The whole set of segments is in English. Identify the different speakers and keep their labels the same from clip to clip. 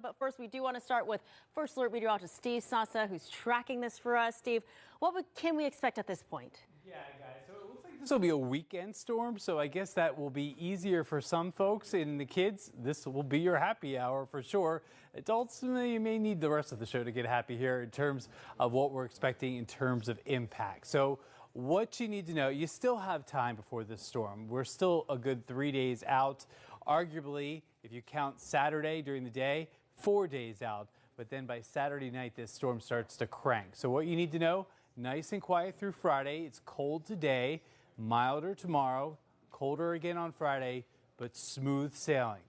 Speaker 1: But first, we do want to start with First Alert meteorologist Steve Sasa, who's tracking this for us. Steve, can we expect at this point?
Speaker 2: Yeah, guys, so it looks like this will be a weekend storm, so I guess that will be easier for some folks. And the kids, this will be your happy hour for sure. Adults, you may need the rest of the show to get happy here in terms of what we're expecting in terms of impact. So what you need to know, you still have time before this storm. We're still a good 3 days out. Arguably, if you count Saturday during the day, 4 days out. But then by Saturday night, this storm starts to crank. So what you need to know, nice and quiet through Friday. It's cold today, milder tomorrow, colder again on Friday, but smooth sailing.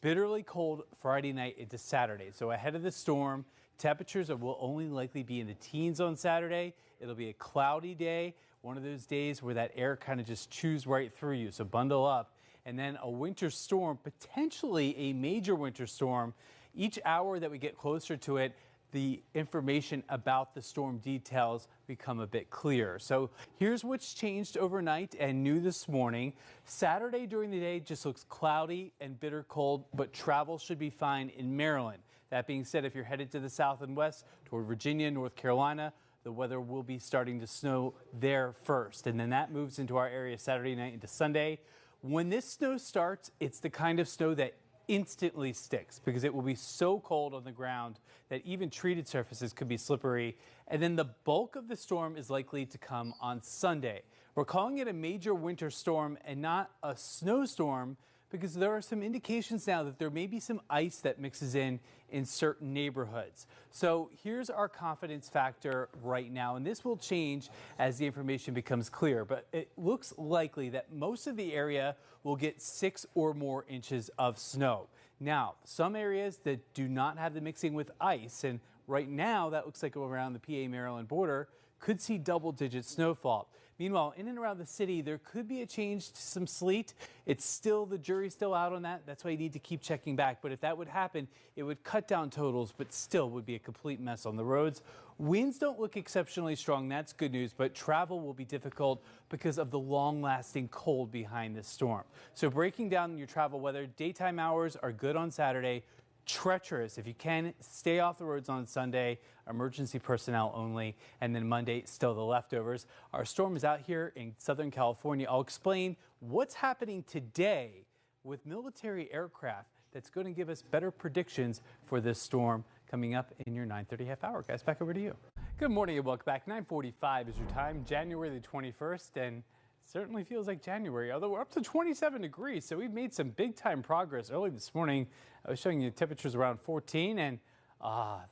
Speaker 2: Bitterly cold Friday night into Saturday. So ahead of the storm, temperatures will only likely be in the teens on Saturday. It'll be a cloudy day, one of those days where that air kind of just chews right through you. So bundle up. And then a winter storm, potentially a major winter storm. Each hour that we get closer to it, the information about the storm details become a bit clearer. So here's what's changed overnight and new this morning. Saturday during the day just looks cloudy and bitter cold, but travel should be fine in Maryland. That being said, if you're headed to the south and west toward Virginia, North Carolina, the weather will be starting to snow there first. And then that moves into our area Saturday night into Sunday. When this snow starts, it's the kind of snow that instantly sticks because it will be so cold on the ground that even treated surfaces could be slippery. And then the bulk of the storm is likely to come on Sunday. We're calling it a major winter storm and not a snowstorm because there are some indications now that there may be some ice that mixes in certain neighborhoods. So here's our confidence factor right now, and this will change as the information becomes clear. But it looks likely that most of the area will get 6 or more inches of snow. Now, some areas that do not have the mixing with ice, and right now that looks like around the PA-Maryland border, could see double-digit snowfall. Meanwhile, in and around the city, there could be a change to some sleet. The jury's still out on that. That's why you need to keep checking back. But if that would happen, it would cut down totals, but still would be a complete mess on the roads. Winds don't look exceptionally strong. That's good news, but travel will be difficult because of the long-lasting cold behind this storm. So breaking down your travel weather, daytime hours are good on Saturday. Treacherous. If you can, stay off the roads on Sunday, emergency personnel only, and then Monday, still the leftovers. Our storm is out here in Southern California. I'll explain what's happening today with military aircraft that's going to give us better predictions for this storm coming up in your 9:30 half hour. Guys, back over to you. Good morning and welcome back. 9:45 is your time, January the 21st, and certainly feels like January, although we're up to 27 degrees, so we've made some big-time progress. Early this morning, I was showing you temperatures around 14, and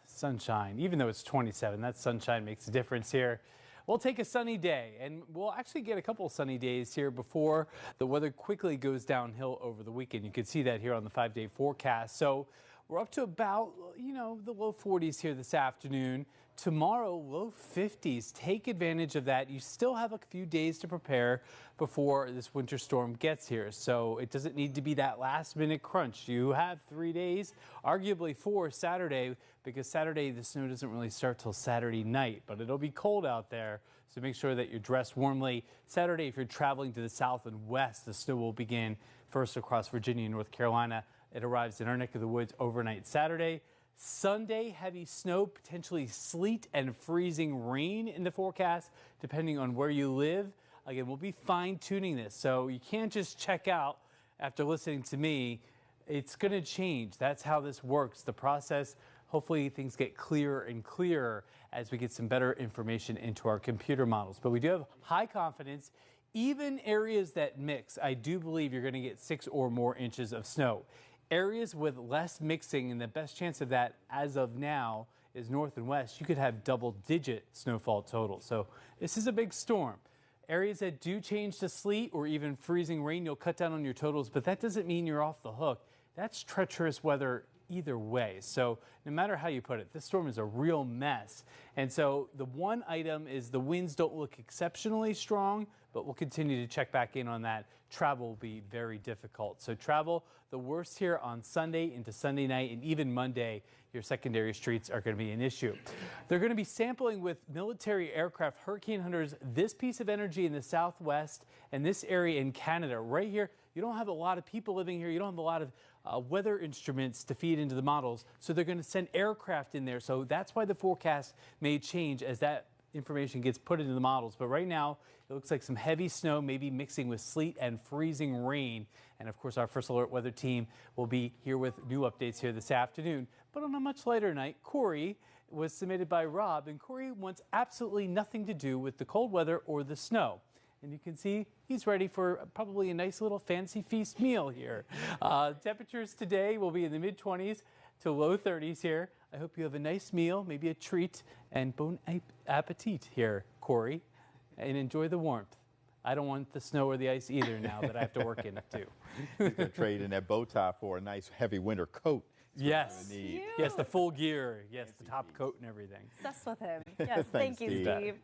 Speaker 2: sunshine. Even though it's 27, that sunshine makes a difference here. We'll take a sunny day, and we'll actually get a couple sunny days here before the weather quickly goes downhill over the weekend. You can see that here on the 5-day forecast. So we're up to about, the low 40s here this afternoon. Tomorrow, low 50s. Take advantage of that. You still have a few days to prepare before this winter storm gets here. So it doesn't need to be that last minute crunch. You have 3 days, arguably 4 Saturday, because Saturday the snow doesn't really start till Saturday night, but it'll be cold out there. So make sure that you're dressed warmly. Saturday, if you're traveling to the south and west, the snow will begin first across Virginia and North Carolina. It arrives in our neck of the woods overnight Saturday. Sunday, heavy snow, potentially sleet and freezing rain in the forecast, depending on where you live. Again, we'll be fine-tuning this, so you can't just check out after listening to me. It's going to change. That's how this works. The process, hopefully things get clearer and clearer as we get some better information into our computer models. But we do have high confidence. Even areas that mix, I do believe you're going to get 6 or more inches of snow. Areas with less mixing, and the best chance of that as of now is north and west. You could have double-digit snowfall total. So this is a big storm. Areas that do change to sleet or even freezing rain, you'll cut down on your totals, but that doesn't mean you're off the hook. That's treacherous weather either way. So no matter how you put it, this storm is a real mess. And so the one item is the winds don't look exceptionally strong, but we'll continue to check back in on that. Travel will be very difficult. So travel, the worst here on Sunday into Sunday night, and even Monday, your secondary streets are going to be an issue. They're going to be sampling with military aircraft, Hurricane Hunters, this piece of energy in the southwest and this area in Canada. Right here, you don't have a lot of people living here. You don't have a lot of weather instruments to feed into the models. So they're going to send aircraft in there. So that's why the forecast may change as that information gets put into the models. But right now, it looks like some heavy snow, maybe mixing with sleet and freezing rain. And of course, our First Alert weather team will be here with new updates here this afternoon. But on a much lighter night, Corey was submitted by Rob, and Corey wants absolutely nothing to do with the cold weather or the snow. And you can see he's ready for probably a nice little fancy feast meal here. Temperatures today will be in the mid-20s to low 30s here. I hope you have a nice meal, maybe a treat, and bon appetit here, Corey, and enjoy the warmth. I don't want the snow or the ice either now that I have to work in it too.
Speaker 3: You could trade in that bow tie for a nice heavy winter coat.
Speaker 2: Yes,
Speaker 3: Need.
Speaker 2: yes, the full gear, yes, the top coat and everything.
Speaker 1: Obsessed with him. Yes, thank you,
Speaker 3: Steve.
Speaker 1: Steve.